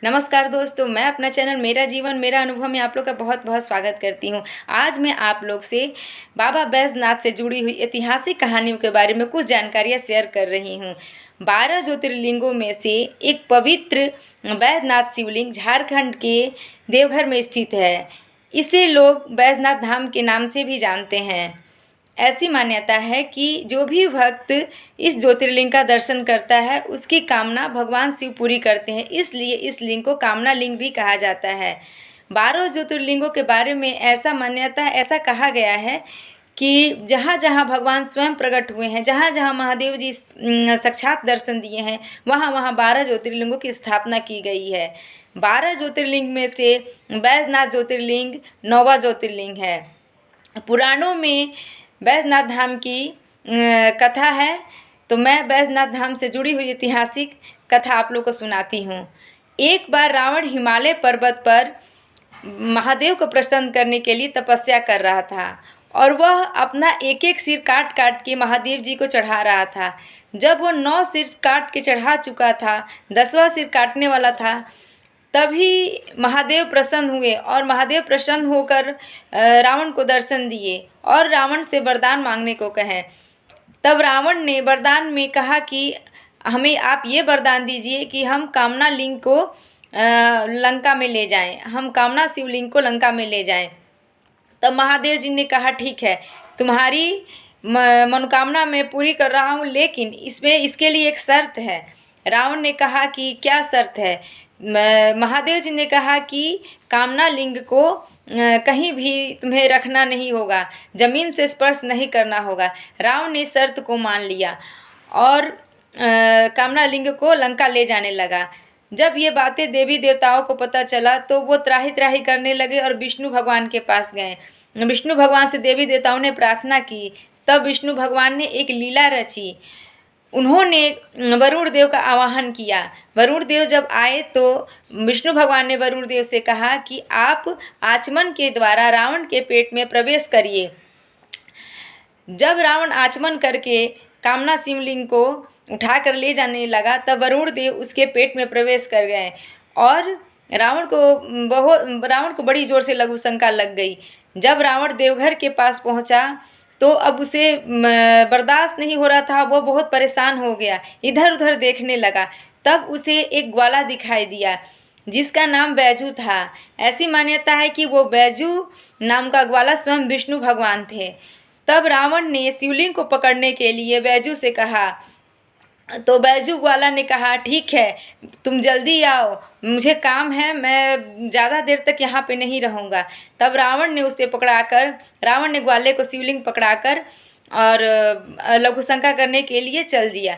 नमस्कार दोस्तों, मैं अपना चैनल मेरा जीवन मेरा अनुभव में आप लोग का बहुत बहुत स्वागत करती हूं। आज मैं आप लोग से बाबा बैजनाथ से जुड़ी हुई ऐतिहासिक कहानियों के बारे में कुछ जानकारियां शेयर कर रही हूं। 12 ज्योतिर्लिंगों में से एक पवित्र बैजनाथ शिवलिंग झारखंड के देवघर में स्थित है। इसे लोग बैजनाथ धाम के नाम से भी जानते हैं। ऐसी मान्यता है कि जो भी भक्त इस ज्योतिर्लिंग का दर्शन करता है उसकी कामना भगवान शिव पूरी करते हैं, इसलिए इस लिंग को कामना लिंग भी कहा जाता है। 12 ज्योतिर्लिंगों के बारे में ऐसा कहा गया है कि जहाँ जहाँ भगवान स्वयं प्रकट हुए हैं, जहाँ जहाँ महादेव जी साक्षात दर्शन दिए हैं, वहाँ वहाँ 12 ज्योतिर्लिंगों की स्थापना की गई है। 12 ज्योतिर्लिंग में से बैजनाथ ज्योतिर्लिंग 9वां ज्योतिर्लिंग है। पुराणों में बैजनाथ धाम की कथा है, तो मैं बैजनाथ धाम से जुड़ी हुई ऐतिहासिक कथा आप लोग को सुनाती हूँ। एक बार रावण हिमालय पर्वत पर महादेव को प्रसन्न करने के लिए तपस्या कर रहा था और वह अपना एक एक सिर काट काट के महादेव जी को चढ़ा रहा था। जब वह 9 सिर काट के चढ़ा चुका था, 10वां सिर काटने वाला था, तभी महादेव प्रसन्न हुए और महादेव प्रसन्न होकर रावण को दर्शन दिए और रावण से वरदान मांगने को कहें। तब रावण ने वरदान में कहा कि हमें आप ये वरदान दीजिए कि हम कामना लिंग को लंका में ले जाएं, हम कामना शिवलिंग को लंका में ले जाएं। तब महादेव जी ने कहा, ठीक है, तुम्हारी मनोकामना मैं पूरी कर रहा हूँ, लेकिन इसके लिए एक शर्त है। रावण ने कहा कि क्या शर्त है? महादेव जी ने कहा कि कामना लिंग को कहीं भी तुम्हें रखना नहीं होगा, जमीन से स्पर्श नहीं करना होगा। रावण ने शर्त को मान लिया और कामना लिंग को लंका ले जाने लगा। जब ये बातें देवी देवताओं को पता चला तो वो त्राही त्राही करने लगे और विष्णु भगवान के पास गए। विष्णु भगवान से देवी देवताओं ने प्रार्थना की। तब विष्णु भगवान ने एक लीला रची। उन्होंने वरुण देव का आवाहन किया। वरुण देव जब आए तो विष्णु भगवान ने वरुण देव से कहा कि आप आचमन के द्वारा रावण के पेट में प्रवेश करिए। जब रावण आचमन करके कामना शिवलिंग को उठाकर ले जाने लगा, तब वरुण देव उसके पेट में प्रवेश कर गए और रावण को बड़ी जोर से लघु शंका लग गई। जब रावण देवघर के पास पहुंचा तो अब उसे बर्दाश्त नहीं हो रहा था, वो बहुत परेशान हो गया, इधर उधर देखने लगा। तब उसे एक ग्वाला दिखाई दिया जिसका नाम बैजू था। ऐसी मान्यता है कि वो बैजू नाम का ग्वाला स्वयं विष्णु भगवान थे। तब रावण ने शिवलिंग को पकड़ने के लिए बैजू से कहा, तो बैजू ग्वाला ने कहा, ठीक है, तुम जल्दी आओ, मुझे काम है, मैं ज़्यादा देर तक यहाँ पे नहीं रहूँगा। तब रावण ने ग्वाले को शिवलिंग पकड़ाकर और लघुशंका करने के लिए चल दिया।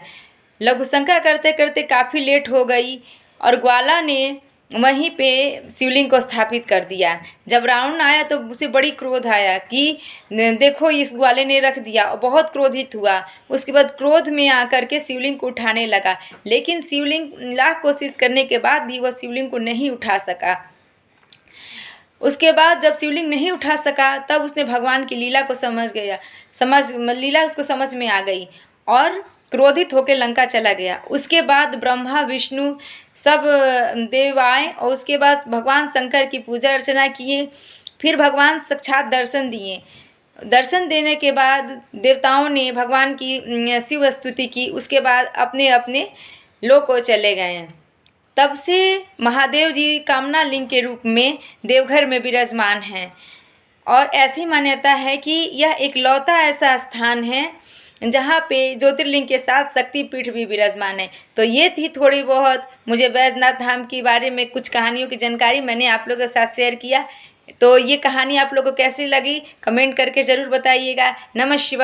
लघुशंका करते करते काफ़ी लेट हो गई और ग्वाला ने वहीं पे शिवलिंग को स्थापित कर दिया। जब रावण आया तो उसे बड़ी क्रोध आया कि देखो इस ग्वाले ने रख दिया, और बहुत क्रोधित हुआ। उसके बाद क्रोध में आकर के शिवलिंग को उठाने लगा, लेकिन शिवलिंग लाख कोशिश करने के बाद भी वह शिवलिंग को नहीं उठा सका। उसके बाद जब शिवलिंग नहीं उठा सका तब उसने भगवान की लीला को लीला उसको समझ में आ गई और क्रोधित होकर लंका चला गया। उसके बाद ब्रह्मा विष्णु सब देव आए और उसके बाद भगवान शंकर की पूजा अर्चना किए। फिर भगवान साक्षात दर्शन दिए। दर्शन देने के बाद देवताओं ने भगवान की शिव स्तुति की। उसके बाद अपने अपने लोक को चले गए। तब से महादेव जी कामना लिंग के रूप में देवघर में विराजमान हैं और ऐसी मान्यता है कि यह इकलौता ऐसा स्थान है जहाँ पे ज्योतिर्लिंग के साथ शक्तिपीठ भी विराजमान है। तो ये थी थोड़ी बहुत मुझे बैजनाथ धाम के बारे में कुछ कहानियों की जानकारी मैंने आप लोगों के साथ शेयर किया। तो ये कहानी आप लोगों को कैसी लगी कमेंट करके ज़रूर बताइएगा। नमः शिवाय।